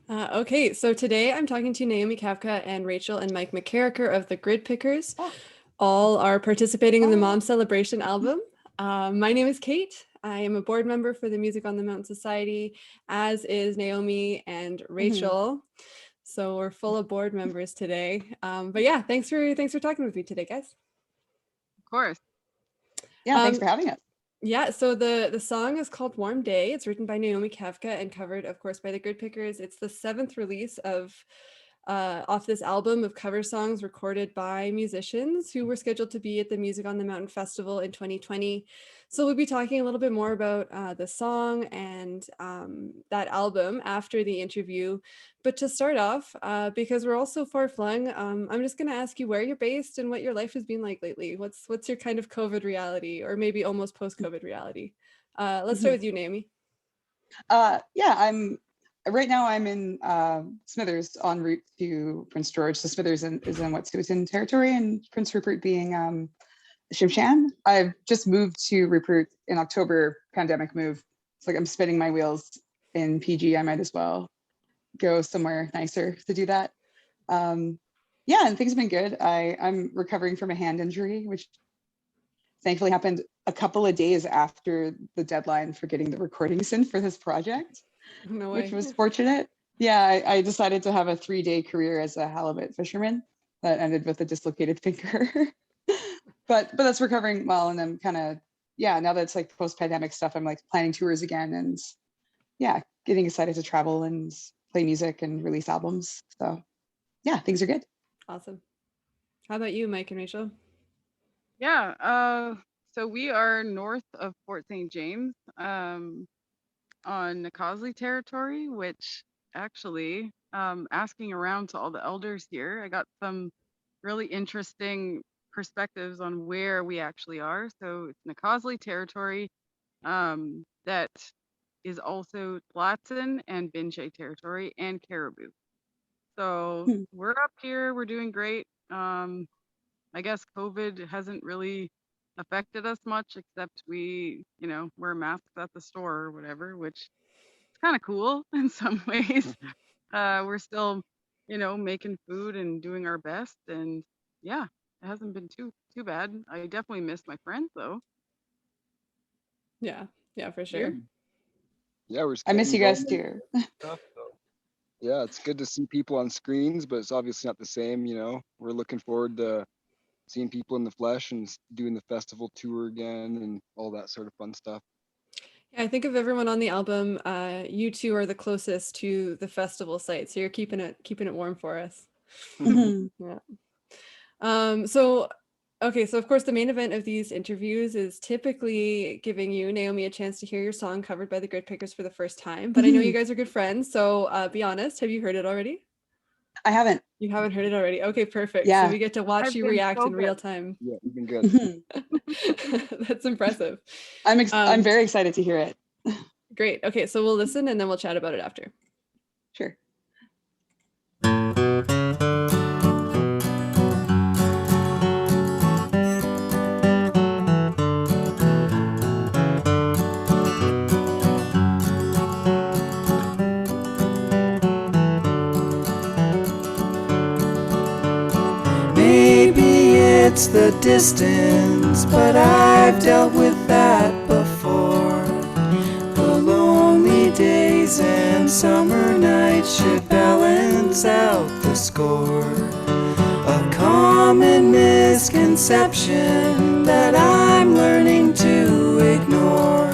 Okay, so today I'm talking to Naomi Kavka and Rachel and Mike McCarricker of the Grid Pickers. Oh, All are participating in the oh. Mom Celebration album. My name is Kate. I am a board member for the Music on the Mountain Society, as is Naomi and Mhm. Rachel. So we're full of board members today. But yeah, thanks for talking with me today, guys. Of course. Yeah, thanks Um, for having us. Yeah, so the song is called Warm Day. It's written by Naomi Kavka and covered, of course, by the Grid Pickers. It's the seventh release of off this album of cover songs recorded by musicians who were scheduled to be at the Music on the Mountain Festival in 2020. So we'll be talking a little bit more about the song and that album after the interview. But to start off, because we're all so far flung, I'm just going to ask you where you're based and what your life has been like lately. What's your kind of COVID reality, or maybe almost post-COVID reality? Let's start Mhm. with you, Naomi. Yeah, right now I'm in Smithers en route to Prince George. So Smithers is in Wet'suwet'en territory, and Prince Rupert being Shimshan. I've just moved to Rupert in October, pandemic move. It's like I'm spinning my wheels in PG. I might as well go somewhere nicer to do that. Um, yeah, and things have been good. I'm recovering from a hand injury, which thankfully happened a couple of days after the deadline for getting the recordings in for this project, No which way. was fortunate. Yeah, I decided to have a 3-day career as a halibut fisherman that ended with a dislocated finger. but that's recovering well, and I'm kind of, yeah, now that it's like post-pandemic stuff, I'm like planning tours again, and yeah, getting excited to travel and play music and release albums. So yeah, things are good. Awesome. How about you, Mike and Rachel? Yeah. So we are north of Fort St. James, on Nakasley territory, which actually, asking around to all the elders here, I got some really interesting perspectives on where we actually are. So it's Nakasley territory, that is also Platson and Binche territory and Caribou. So Hmm. we're up here, we're doing great. I guess COVID hasn't really affected us much, except we, wear masks at the store or whatever, which is kind of cool in some ways. We're still, making food and doing our best, and yeah, it hasn't been too bad. I definitely miss my friends though. Yeah, yeah, for You? sure. Yeah, we're just I miss keeping you guys going too. and stuff. So yeah, it's good to see people on screens, but it's obviously not the same. We're looking forward to seeing people in the flesh and doing the festival tour again and all that sort of fun stuff. Yeah, I think of everyone on the album, you two are the closest to the festival site, so you're keeping it warm for us. Mhm. Yeah. So okay, so of course the main event of these interviews is typically giving you, Naomi, a chance to hear your song covered by the Grid Pickers for the first time. But I know you Mhm. guys are good friends, so be honest, have you heard it already? I haven't. You haven't heard it already. Okay, perfect. So Yeah. we get to watch I've you been react so in real good. time. Yeah, you've been good. Mhm. That's impressive. I'm Um, very excited to hear it. Great. Okay, so we'll listen and then we'll chat about it after. Sure. Maybe it's the distance, but I've dealt with that before. The lonely days and summer nights should balance out the score. A common misconception that I'm learning to ignore.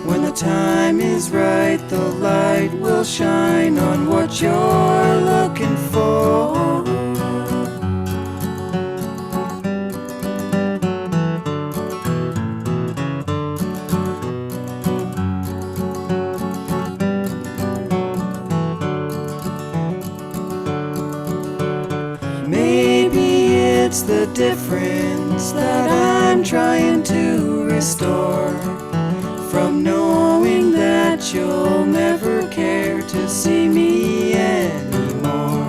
When the time is right, the light will shine on what you're looking for. Maybe it's the difference that I'm trying to restore. From knowing that you'll never care to see me anymore.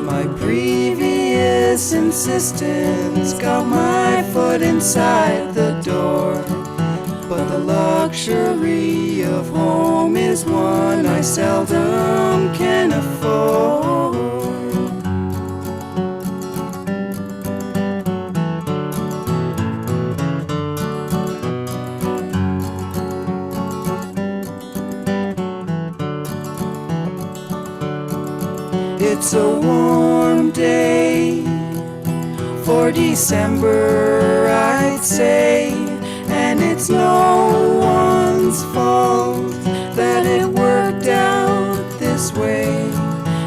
My previous insistence got my foot inside the door. But the luxury of home is one I seldom can It's a warm day for December, I'd say, and it's no one's fault that it worked out this way.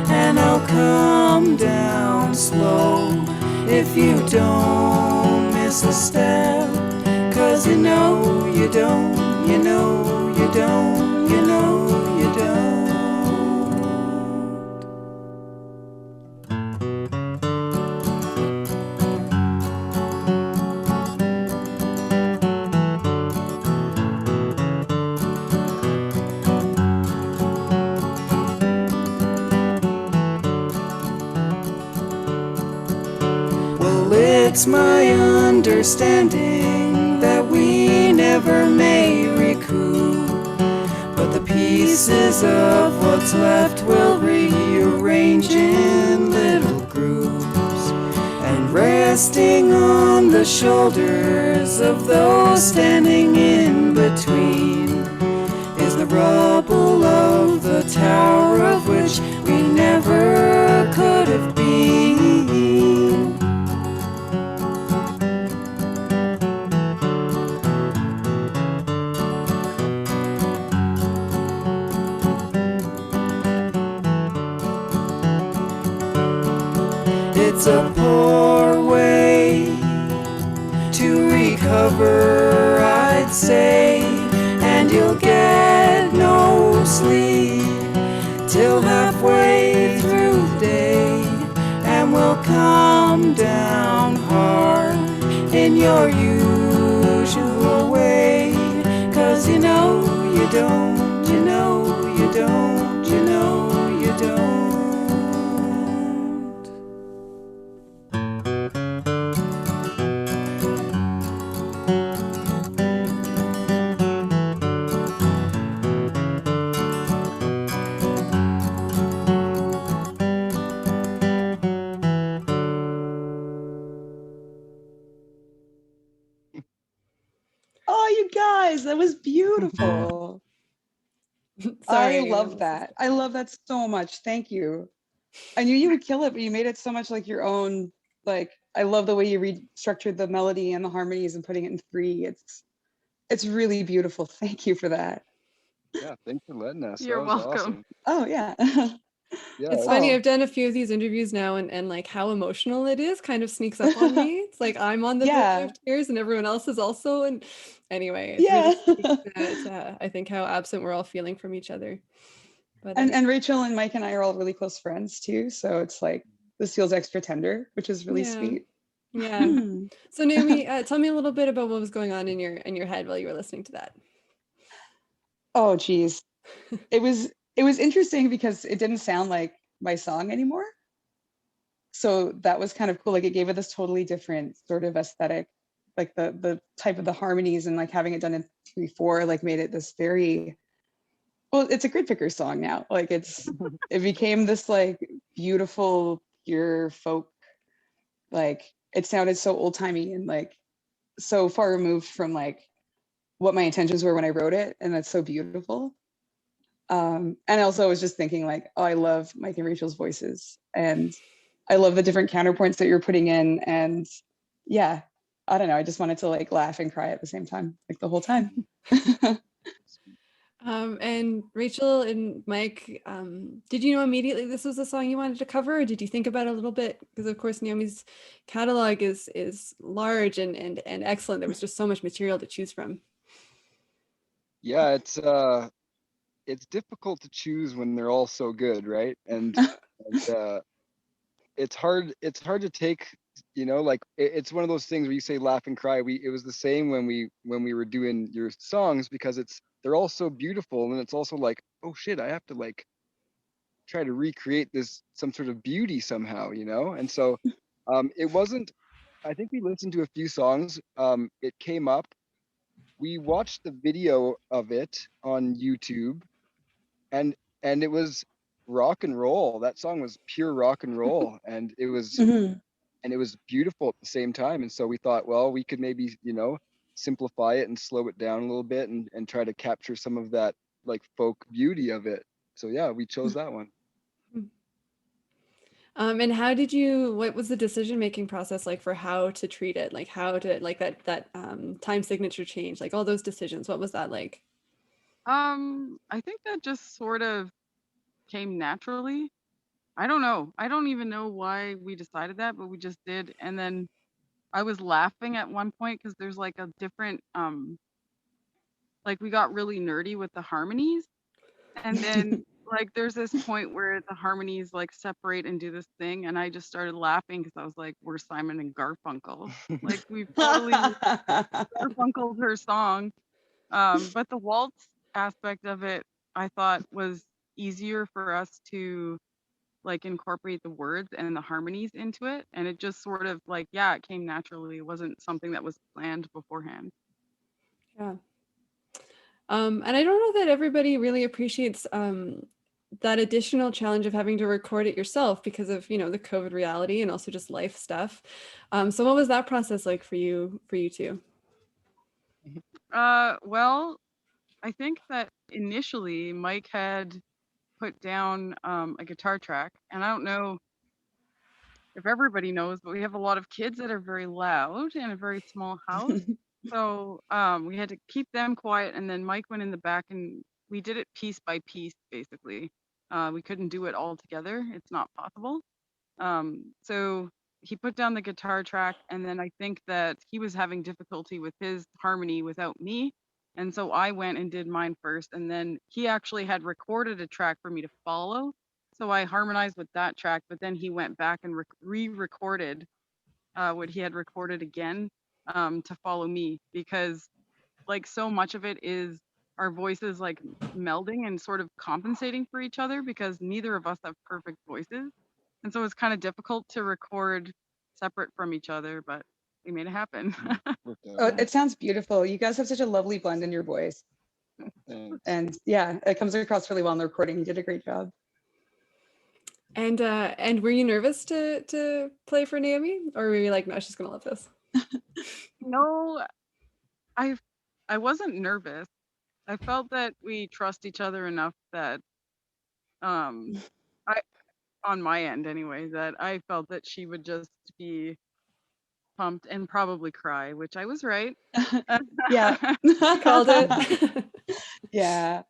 And I'll come down slow if you don't miss a step, 'cause you know you don't, you know you don't, you know you don't. Well, it's my understanding that we never may recoup, but the pieces of what's left will rearrange in little groups, and resting on the shoulders of those standing in between is the rubble of the tower of which we never could have been. It's a poor way to recover, I'd say, and you'll get no sleep till halfway through the day, and we'll come down hard in your usual way, 'cause you know you don't, you know you don't, you know you don't. Oh, you guys, that was beautiful. Sorry, I love that. I love that so much. Thank you. I knew you would kill it, but you made it so much like your own. Like, I love the way you restructured the melody and the harmonies and putting it in three. It's really beautiful. Thank you for that. Yeah, thanks for letting us. You're That was welcome. awesome. Oh yeah. Yeah, It's funny, Oh. I've done a few of these interviews now, and like how emotional it is kind of sneaks up on me. It's like I'm on the verge Yeah. of tears and everyone else is also. And anyway, it Yeah. really speaks to I think how absent we're all feeling from each other. But And Rachel and Mike and I are all really close friends too. So it's like this feels extra tender, which is really yeah, sweet. yeah. So Naomi, tell me a little bit about what was going on in your head while you were listening to that. Oh geez. It was interesting because it didn't sound like my song anymore. So that was kind of cool. Like it gave it this totally different sort of aesthetic. Like the type of the harmonies and like having it done in 3/4 like made it this very well, it's a grid picker song now. Like it became this like beautiful, pure folk, like it sounded so old-timey and like so far removed from like what my intentions were when I wrote it. And that's so beautiful. And also I was just thinking like, oh, I love Mike and Rachel's voices and I love the different counterpoints that you're putting in. And yeah, I don't know. I just wanted to like laugh and cry at the same time, like the whole time. And Rachel and Mike, did you know immediately this was a song you wanted to cover, or did you think about it a little bit? Because of course Naomi's catalog is large and excellent. There was just so much material to choose from. yeah, it's difficult to choose when they're all so good, right? And it's hard to take, like it's one of those things where you say laugh and cry. It was the same when we were doing your songs, because they're all so beautiful, and it's also like, oh shit, I have to like try to recreate this some sort of beauty somehow, and so it wasn't. I think we listened to a few songs. It came up, we watched the video of it on YouTube, and it was rock and roll. That song was pure rock and roll, and it was Mhm. beautiful at the same time. And so we thought, well, we could maybe, simplify it and slow it down a little bit, and try to capture some of that like folk beauty of it. So yeah, we chose that one. And what was the decision-making process like for how to treat it? Like how to like that time signature change, like all those decisions. What was that like? I think that just sort of came naturally. I don't know. I don't even know why we decided that, but we just did. And then I was laughing at one point because there's like a different like we got really nerdy with the harmonies. And then like there's this point where the harmonies like separate and do this thing, and I just started laughing because I was like, we're Simon and Garfunkel. Like we've totally Garfunkeled her song. But the waltz aspect of it, I thought was easier for us to like incorporate the words and the harmonies into it. And it just sort of like, yeah, it came naturally. It wasn't something that was planned beforehand. Yeah. And I don't know that everybody really appreciates that additional challenge of having to record it yourself because of, the COVID reality and also just life stuff. So what was that process like for you two? Well, I think that initially Mike had put down a guitar track, and I don't know if everybody knows, but we have a lot of kids that are very loud in a very small house. So we had to keep them quiet, and then Mike went in the back and we did it piece by piece, basically. We couldn't do it all together. It's not possible. So he put down the guitar track, and then I think that he was having difficulty with his harmony without me. And so I went and did mine first, and then he actually had recorded a track for me to follow. So I harmonized with that track, but then he went back and re-recorded what he had recorded again to follow me, because like so much of it is our voices like melding and sort of compensating for each other because neither of us have perfect voices. And so it's kind of difficult to record separate from each other, but we made it happen. Worked out. Oh, Yeah. it sounds beautiful. You guys have such a lovely blend in your voice. Thanks. And yeah, it comes across really well in the recording. You did a great job. And were you nervous to play for Naomi, or were you like, no, she's gonna love this? No, I I wasn't nervous. I felt that we trust each other enough that um I on my end anyway, that I felt that she would just be pumped and probably cry, which I was right. Yeah. Called it. Yeah.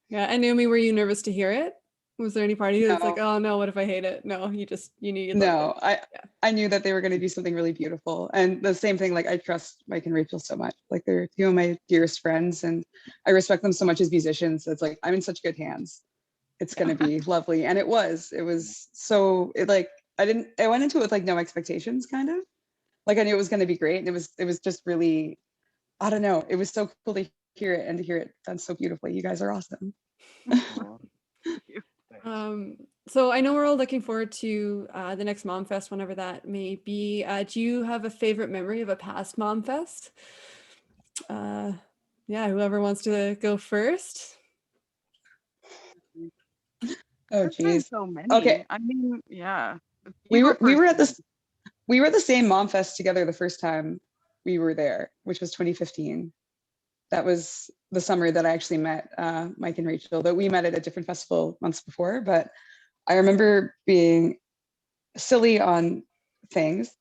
Yeah. And Naomi, were you nervous to hear it? Was there any part of you that's like, No, oh no, what if I hate it? No, you knew you'd love no. it. I Yeah. I knew that they were going to do something really beautiful. And the same thing, like I trust Mike and Rachel so much. Like they're two of my dearest friends and I respect them so much as musicians. It's like I'm in such good hands. It's going to be lovely. And it was so it like I went into it with like no expectations kind of. Like I knew it was going to be great and it was just really I don't know. It was so cool to hear it and to hear it done so beautifully. You guys are awesome. Aw, thanks. So I know we're all looking forward to the next Mom Fest, whenever that may be. Do you have a favorite memory of a past Mom Fest? Yeah, whoever wants to go first. Oh There's been geez. so Okay. many. I mean, yeah. You We go were we first. were at this we were at the same Mom Fest together the first time we were there, which was 2015. That was the summer that I actually met Mike and Rachel, though we met at a different festival months before. But I remember being silly on things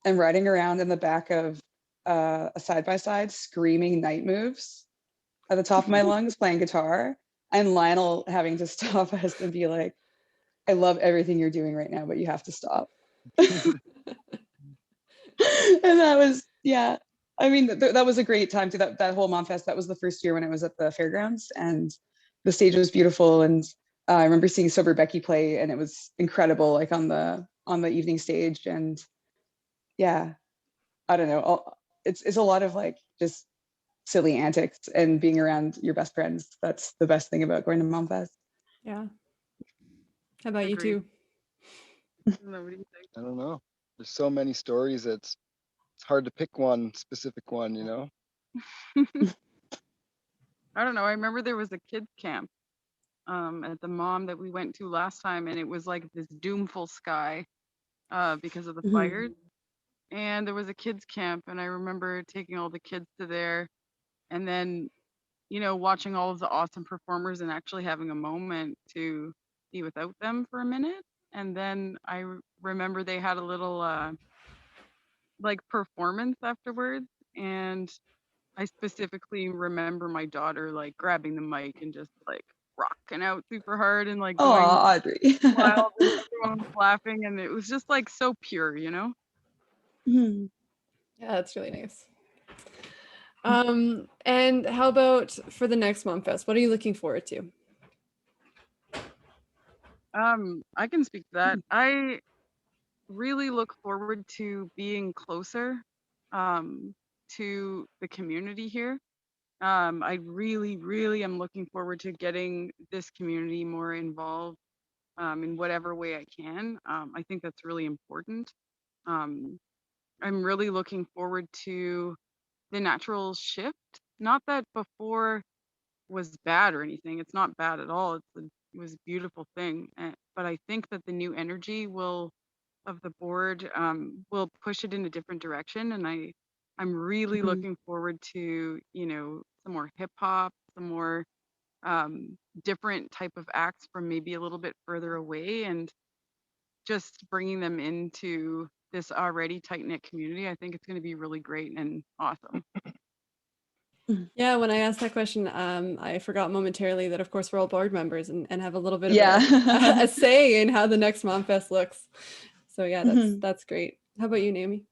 and riding around in the back of a side by side, screaming night moves at the top of my lungs, playing guitar, and Lionel having to stop us and be like, "I love everything you're doing right now, but you have to stop." And that was yeah. I mean, that was a great time too. That whole Momfest. That was the first year when it was at the fairgrounds, and the stage was beautiful. And I remember seeing Sober Becky play, and it was incredible. Like on the evening stage, and yeah, I don't know. It's a lot of like just silly antics and being around your best friends. That's the best thing about going to Momfest. Yeah. How about you Agreed. two? No, what do you think? I don't know. There's so many stories. It's hard to pick one specific one, you know? I don't know. I remember there was a kids camp at the mom that we went to last time, and it was like this doomful sky because of the Mhm. fires. And there was a kids camp, and I remember taking all the kids to there, and then watching all of the awesome performers and actually having a moment to be without them for a minute. and then remember they had a little like performance afterwards, and I specifically remember my daughter like grabbing the mic and just like rocking out super hard and like Oh, going Audrey. wild, and everyone was laughing, and it was just like so pure, you know? Mhm. Yeah, that's really nice. And how about for the next Mom Fest? What are you looking forward to? I can speak to that. I really look forward to being closer um to the community here. I really, really am looking forward to getting this community more involved in whatever way I can. I think that's really important. Um, I'm really looking forward to the natural shift. Not that before was bad or anything. It's not bad at all. It was a beautiful thing. But I think that the new energy will of the board will push it in a different direction, and I'm really Mhm. looking forward to, you know, some more hip hop, some more different type of acts from maybe a little bit further away, and just bringing them into this already tight knit community. I think it's going to be really great and awesome. Mhm. Yeah, when I asked that question, I forgot momentarily that of course we're all board members and have a little bit of Yeah. a say in how the next Mom Fest looks. So yeah, Mhm. that's great. How about you, Naomi?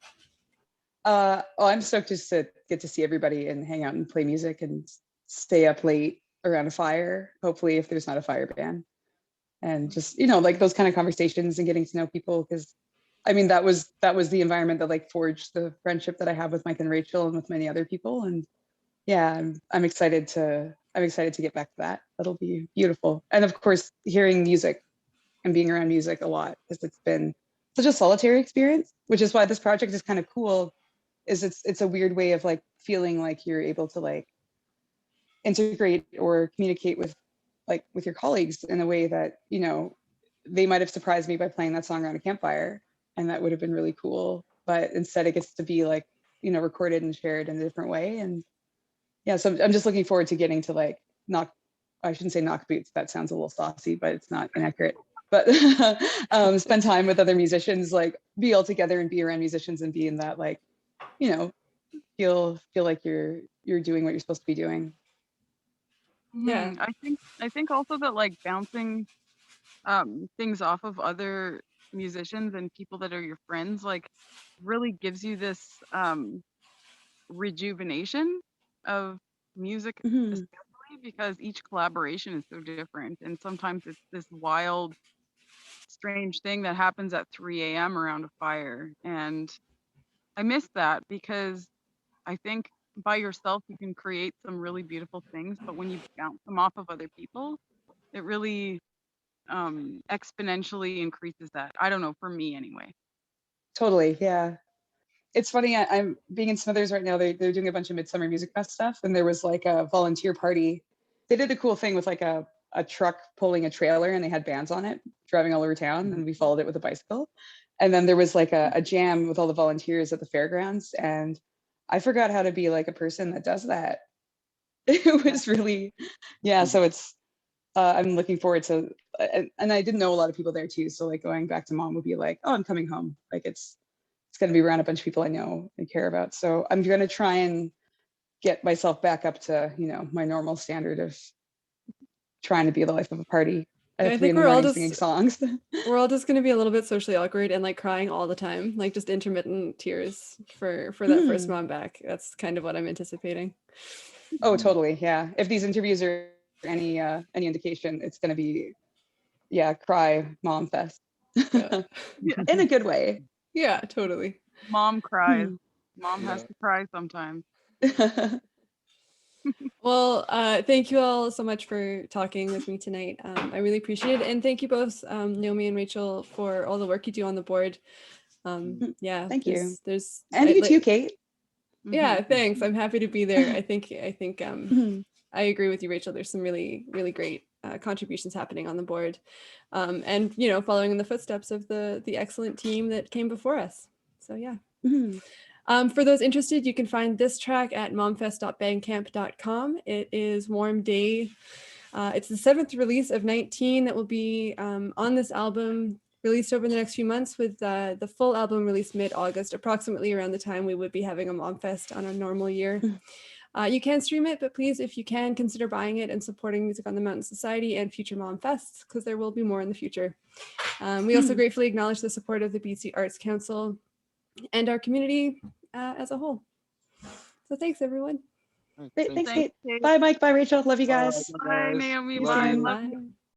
Oh, I'm stoked just to get to see everybody and hang out and play music and stay up late around a fire. Hopefully, if there's not a fire ban, and just like those kind of conversations and getting to know people. Because I mean, that was the environment that like forged the friendship that I have with Mike and Rachel and with many other people. And yeah, I'm excited to get back to that. That'll be beautiful. And of course, hearing music and being around music a lot, because it's been such a solitary experience, which is why this project is kind of cool. Is it's a weird way of like feeling like you're able to like integrate or communicate with your colleagues in a way that they might have surprised me by playing that song around a campfire, and that would have been really cool. But instead, it gets to be like recorded and shared in a different way. And yeah, so I'm just looking forward to getting to like knock. I shouldn't say knock boots. That sounds a little saucy, but it's not inaccurate. But spend time with other musicians, like be all together and be around musicians and be in that like you know feel like you're doing what you're supposed to be doing. Yeah. I think also that like bouncing things off of other musicians and people that are your friends like really gives you this rejuvenation of music, Mhm. especially because each collaboration is so different, and sometimes it's this wild strange thing that happens at 3 a.m. around a fire, and I miss that because I think by yourself you can create some really beautiful things, but when you bounce them off of other people, it really exponentially increases that. I don't know, for me anyway. Totally, yeah. It's funny. I'm being in Smithers right now. They're doing a bunch of Midsummer Music Fest stuff, and there was like a volunteer party. They did a cool thing with like a truck pulling a trailer, and they had bands on it driving all over town, and we followed it with a bicycle. And then there was like a jam with all the volunteers at the fairgrounds, and I forgot how to be like a person that does that. It Yeah. was really, yeah. So it's I'm looking forward to, and I didn't know a lot of people there too. So like going back to mom would be like, oh, I'm coming home. Like it's going to be around a bunch of people I know and care about. So I'm going to try and get myself back up to, my normal standard of trying to be the life of a party Yeah, at I three think in the morning singing songs. we're all just gonna be a little bit socially awkward and like crying all the time, like just intermittent tears for that first Mm. Mom back. That's kind of what I'm anticipating. Oh, totally. Yeah. If these interviews are any indication, it's going to be, yeah, cry mom fest Yeah. Yeah. in a good way. Yeah, totally. Mom cries. Hmm. Mom has Yeah. to cry sometimes. Well, thank you all so much for talking with me tonight. I really appreciate it. And thank you both, Naomi and Rachel, for all the work you do on the board. Yeah, Thank you. And I, you too, like, Kate. yeah, Hmm. thanks. I'm happy to be there. I think Mhm. I agree with you, Rachel. There's some really, really great contributions happening on the board. And following in the footsteps of the excellent team that came before us. So yeah. Mhm. For those interested, you can find this track at momfest.bandcamp.com. It is Warm Day. It's the 7th release of 19 that will be on this album. released over the next few months, with the full album released mid-August, approximately around the time we would be having a Mom Fest on a normal year. You can stream it, but please, if you can, consider buying it and supporting Music on the Mountain Society and future Mom Fests, because there will be more in the future. We also gratefully acknowledge the support of the BC Arts Council and our community as a whole. So thanks, everyone. Great, thanks, Thanks, Kate. Kate. Bye, Mike. Bye, Rachel. Love you guys. Bye, Naomi. See you Bye. soon. Love you. Bye.